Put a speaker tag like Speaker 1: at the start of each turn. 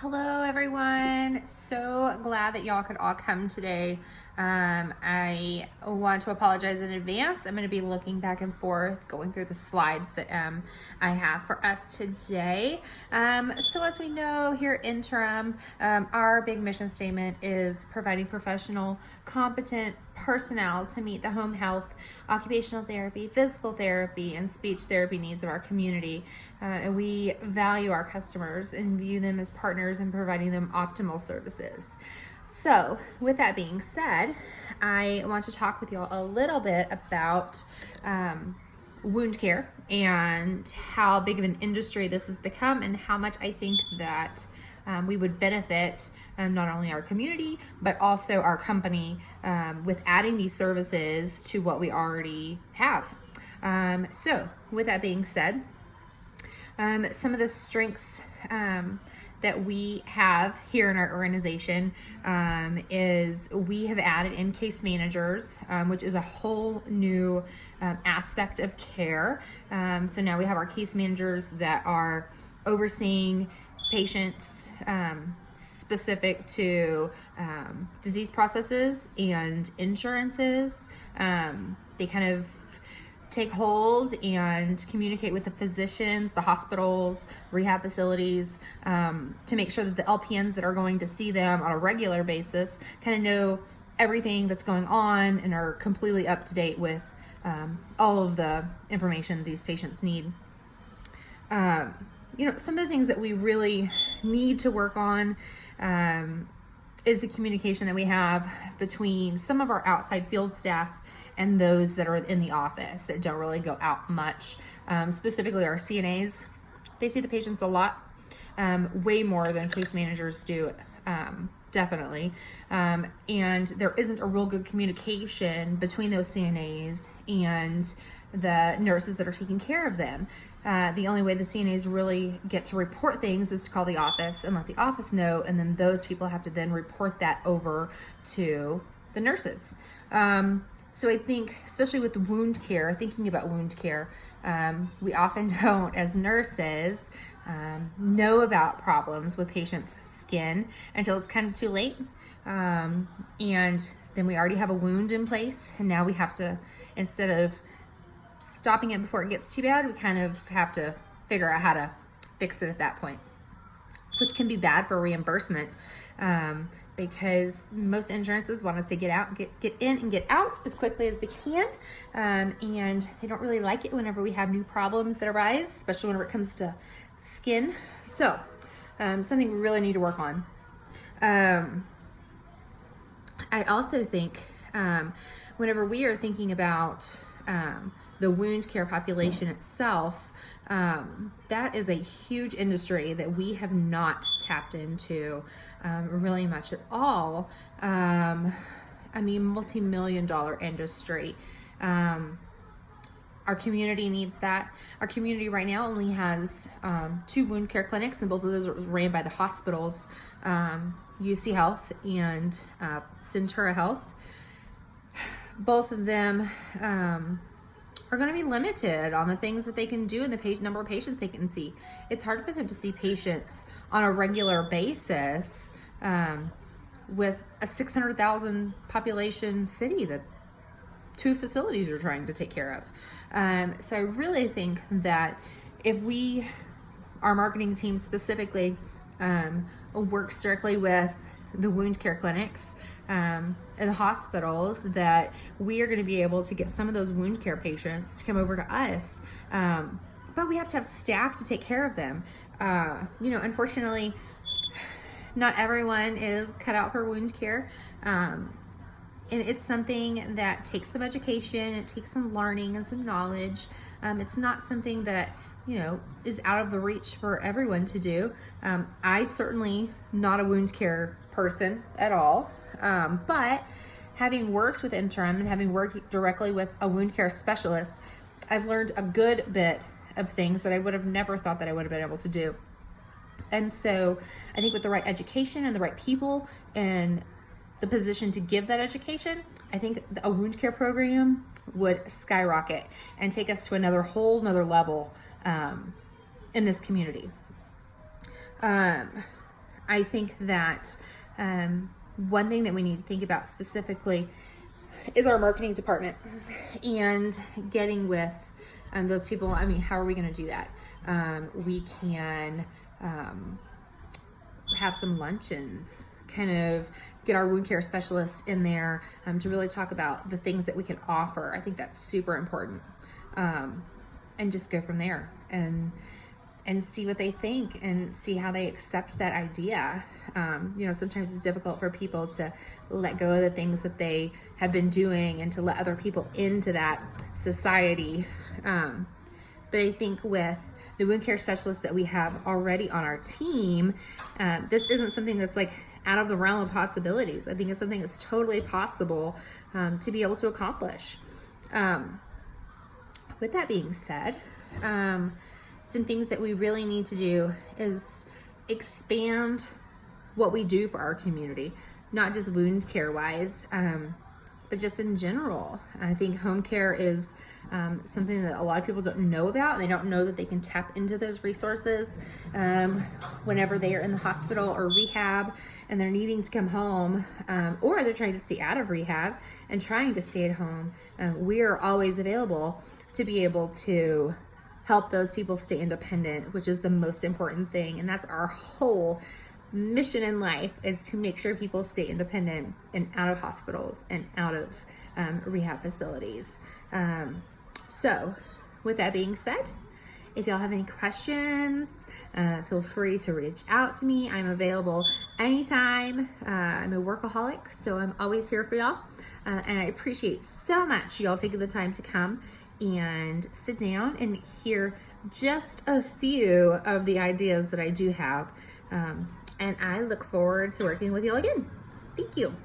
Speaker 1: Hello everyone. So glad that y'all could all come today. I want to apologize in advance. I'm going to be looking back and forth, going through the slides that I have for us today. So as we know here at Interim, our big mission statement is providing professional, competent personnel to meet the home health, occupational therapy, physical therapy, and speech therapy needs of our community. And we value our customers and view them as partners in providing them optimal services. So with that being said, I want to talk with you all a little bit about wound care and how big of an industry this has become and how much I think that we would benefit not only our community, but also our company with adding these services to what we already have. So with that being said, some of the strengths that we have here in our organization is we have added in case managers, which is a whole new aspect of care. So now we have our case managers that are overseeing patients specific to disease processes and insurances. They kind of take hold and communicate with the physicians, the hospitals, rehab facilities, to make sure that the LPNs that are going to see them on a regular basis kind of know everything that's going on and are completely up to date with all of the information these patients need. Some of the things that we really need to work on is the communication that we have between some of our outside field staff and those that are in the office that don't really go out much. Specifically our CNAs, they see the patients a lot, way more than case managers do, definitely. And there isn't a real good communication between those CNAs and the nurses that are taking care of them. The only way the CNAs really get to report things is to call the office and let the office know, and then those people have to then report that over to the nurses. So I think, especially with the wound care, thinking about wound care, we often don't, as nurses, know about problems with patients' skin until it's kind of too late. And then we already have a wound in place, and now we have to, instead of stopping it before it gets too bad, we kind of have to figure out how to fix it at that point, which can be bad for reimbursement. Because most insurances want us to get in and get out as quickly as we can. And they don't really like it whenever we have new problems that arise, especially whenever it comes to skin. So something we really need to work on. I also think whenever we are thinking about the wound care population itself, that is a huge industry that we have not tapped into really much at all. Multi-million dollar industry. Our community needs that. Our community right now only has 2 wound care clinics, and both of those are ran by the hospitals, UC Health and Centura Health. Both of them are going to be limited on the things that they can do and the number of patients they can see. It's hard for them to see patients on a regular basis with a 600,000 population city that 2 facilities are trying to take care of. So I really think that if our marketing team specifically, works directly with the wound care clinics and the hospitals, that we are going to be able to get some of those wound care patients to come over to us. But we have to have staff to take care of them. Unfortunately, not everyone is cut out for wound care. And it's something that takes some education, it takes some learning and some knowledge. It's not something that, is out of the reach for everyone to do. I certainly not a wound care person at all. But having worked with Interim and having worked directly with a wound care specialist, I've learned a good bit of things that I would have never thought that I would have been able to do. And so I think with the right education and the right people and the position to give that education, I think a wound care program would skyrocket and take us to another level in this community. I I think that one thing that we need to think about specifically is our marketing department and getting with those people. I mean, how are we going to do that? We can have some luncheons, kind of get our wound care specialists in there to really talk about the things that we can offer. I think that's super important. And just go from there and see what they think and see how they accept that idea. Sometimes it's difficult for people to let go of the things that they have been doing and to let other people into that society. But I think with the wound care specialists that we have already on our team, this isn't something that's like out of the realm of possibilities. I think it's something that's totally possible to be able to accomplish. With that being said, some things that we really need to do is expand what we do for our community, not just wound care wise, but just in general. I think home care is something that a lot of people don't know about. They don't know that they can tap into those resources whenever they are in the hospital or rehab and they're needing to come home, or they're trying to stay out of rehab and trying to stay at home. We are always available to be able to help those people stay independent, which is the most important thing. And that's our whole mission in life, is to make sure people stay independent and out of hospitals and out of rehab facilities. So with that being said, if y'all have any questions, feel free to reach out to me. I'm available anytime. I'm a workaholic, so I'm always here for y'all. And I appreciate so much y'all taking the time to come and sit down and hear just a few of the ideas that I do have. And I look forward to working with y'all again. Thank you.